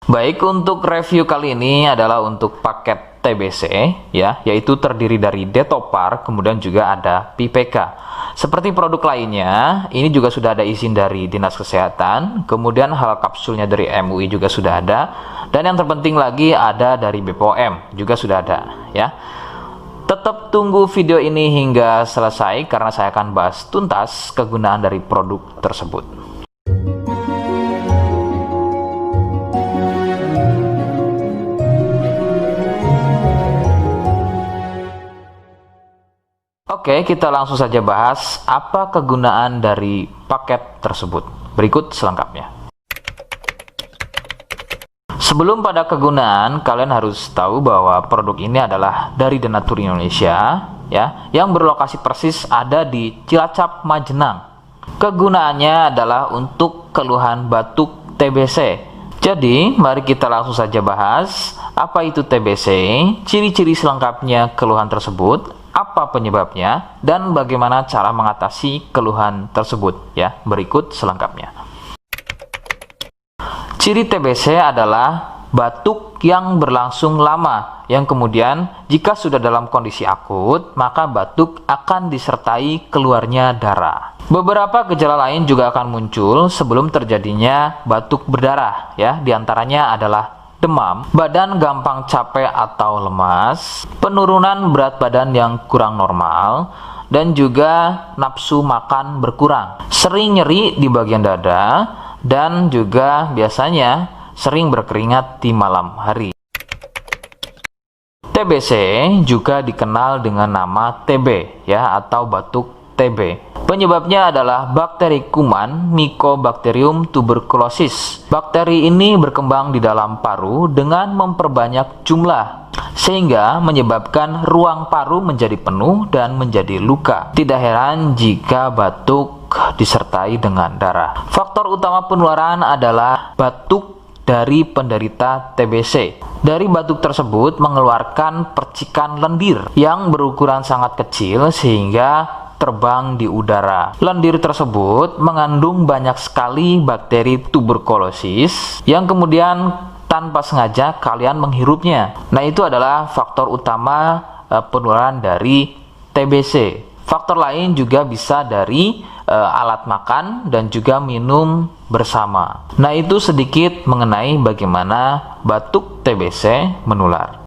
Baik, untuk review kali ini adalah untuk paket TBC ya, yaitu terdiri dari Detopar, kemudian juga ada PPK. Seperti produk lainnya, ini juga sudah ada izin dari Dinas Kesehatan, kemudian hal kapsulnya dari MUI juga sudah ada, dan yang terpenting lagi ada dari BPOM juga sudah ada ya. Tetap tunggu video ini hingga selesai karena saya akan bahas tuntas kegunaan dari produk tersebut. Oke, kita langsung saja bahas apa kegunaan dari paket tersebut. Berikut selengkapnya. Sebelum pada kegunaan, kalian harus tahu bahwa produk ini adalah dari Denatur Indonesia, ya, yang berlokasi persis ada di Cilacap, Majenang. Kegunaannya adalah untuk keluhan batuk TBC. Jadi, mari kita langsung saja bahas apa itu TBC, ciri-ciri selengkapnya keluhan tersebut, apa penyebabnya, dan bagaimana cara mengatasi keluhan tersebut ya. Berikut selengkapnya. Ciri TBC adalah batuk yang berlangsung lama, yang kemudian jika sudah dalam kondisi akut, maka batuk akan disertai keluarnya darah. Beberapa gejala lain juga akan muncul sebelum terjadinya batuk berdarah ya. Di antaranya adalah demam, badan gampang capek atau lemas, penurunan berat badan yang kurang normal, dan juga nafsu makan berkurang, sering nyeri di bagian dada, dan juga biasanya sering berkeringat di malam hari. TBC juga dikenal dengan nama TB ya, atau batuk TB. Penyebabnya adalah bakteri kuman Mycobacterium tuberculosis. Bakteri ini berkembang di dalam paru dengan memperbanyak jumlah, sehingga menyebabkan ruang paru menjadi penuh dan menjadi luka. Tidak heran jika batuk disertai dengan darah. Faktor utama penularan adalah batuk dari penderita TBC. Dari batuk tersebut mengeluarkan percikan lendir yang berukuran sangat kecil sehingga terbang di udara. Lendir tersebut mengandung banyak sekali bakteri tuberkulosis yang kemudian tanpa sengaja kalian menghirupnya. Nah, itu adalah faktor utama penularan dari TBC. Faktor lain juga bisa dari alat makan dan juga minum bersama. Nah, itu sedikit mengenai bagaimana batuk TBC menular.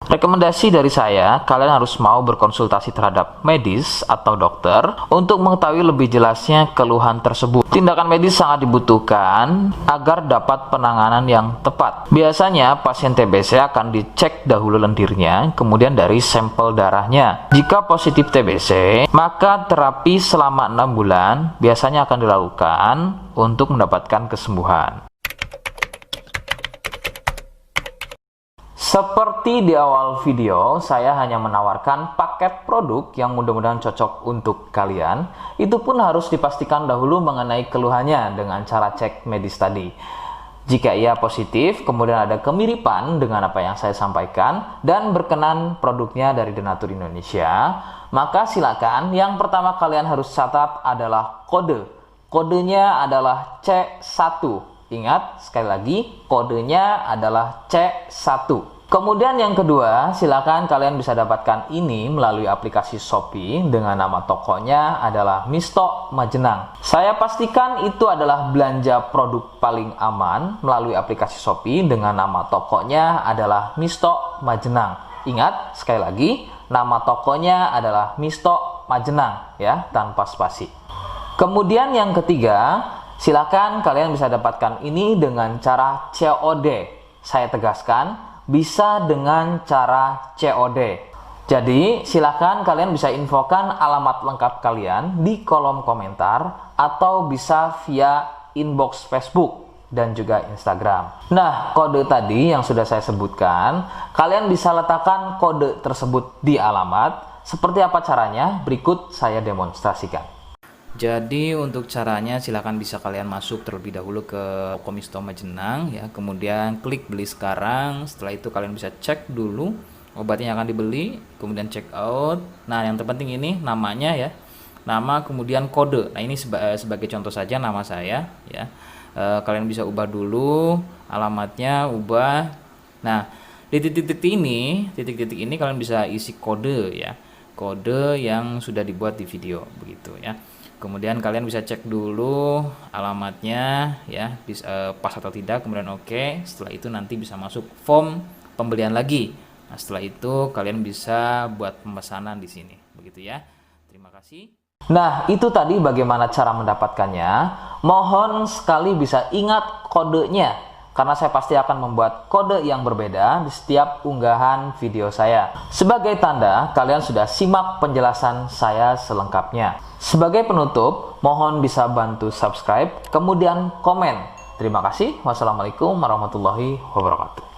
Rekomendasi dari saya, kalian harus mau berkonsultasi terhadap medis atau dokter untuk mengetahui lebih jelasnya keluhan tersebut. Tindakan medis sangat dibutuhkan agar dapat penanganan yang tepat. Biasanya pasien TBC akan dicek dahulu lendirnya, kemudian dari sampel darahnya. Jika positif TBC, maka terapi selama 6 bulan biasanya akan dilakukan untuk mendapatkan kesembuhan. Seperti di awal video, saya hanya menawarkan paket produk yang mudah-mudahan cocok untuk kalian. Itu pun harus dipastikan dahulu mengenai keluhannya dengan cara cek medis tadi. Jika ia positif, kemudian ada kemiripan dengan apa yang saya sampaikan, dan berkenan produknya dari Denatur Indonesia, maka silakan. Yang pertama kalian harus catat adalah kode. Kodenya adalah C1. Ingat, sekali lagi, kodenya adalah C1. Kemudian yang kedua, silakan kalian bisa dapatkan ini melalui aplikasi Shopee dengan nama tokonya adalah Misto Majenang. Saya pastikan itu adalah belanja produk paling aman melalui aplikasi Shopee dengan nama tokonya adalah Misto Majenang. Ingat, sekali lagi, nama tokonya adalah Misto Majenang ya, tanpa spasi. Kemudian yang ketiga, silakan kalian bisa dapatkan ini dengan cara COD. Saya tegaskan, bisa dengan cara COD. Jadi, silakan kalian bisa infokan alamat lengkap kalian di kolom komentar atau bisa via inbox Facebook dan juga Instagram. Nah, kode tadi yang sudah saya sebutkan, kalian bisa letakkan kode tersebut di alamat. Seperti apa caranya? Berikut saya demonstrasikan. Jadi untuk caranya silakan bisa kalian masuk terlebih dahulu ke toko Misto Majenang ya, kemudian klik beli sekarang. Setelah itu kalian bisa cek dulu obatnya yang akan dibeli, kemudian check out. Nah, yang terpenting ini namanya ya. nama kemudian kode. Nah, ini sebagai contoh saja nama saya ya. Kalian bisa ubah dulu alamatnya, ubah. Nah, di titik-titik ini kalian bisa isi kode ya. Kode yang sudah dibuat di video begitu ya. Kemudian kalian bisa cek dulu alamatnya ya, pas atau tidak, kemudian oke. Setelah itu nanti bisa masuk form pembelian lagi. Nah, setelah itu kalian bisa buat pemesanan di sini begitu ya. Terima kasih. Nah, itu tadi bagaimana cara mendapatkannya. Mohon sekali bisa ingat kodenya, karena saya pasti akan membuat kode yang berbeda di setiap unggahan video saya. Sebagai tanda, kalian sudah simak penjelasan saya selengkapnya. Sebagai penutup, mohon bisa bantu subscribe, kemudian komen. Terima kasih. Wassalamualaikum warahmatullahi wabarakatuh.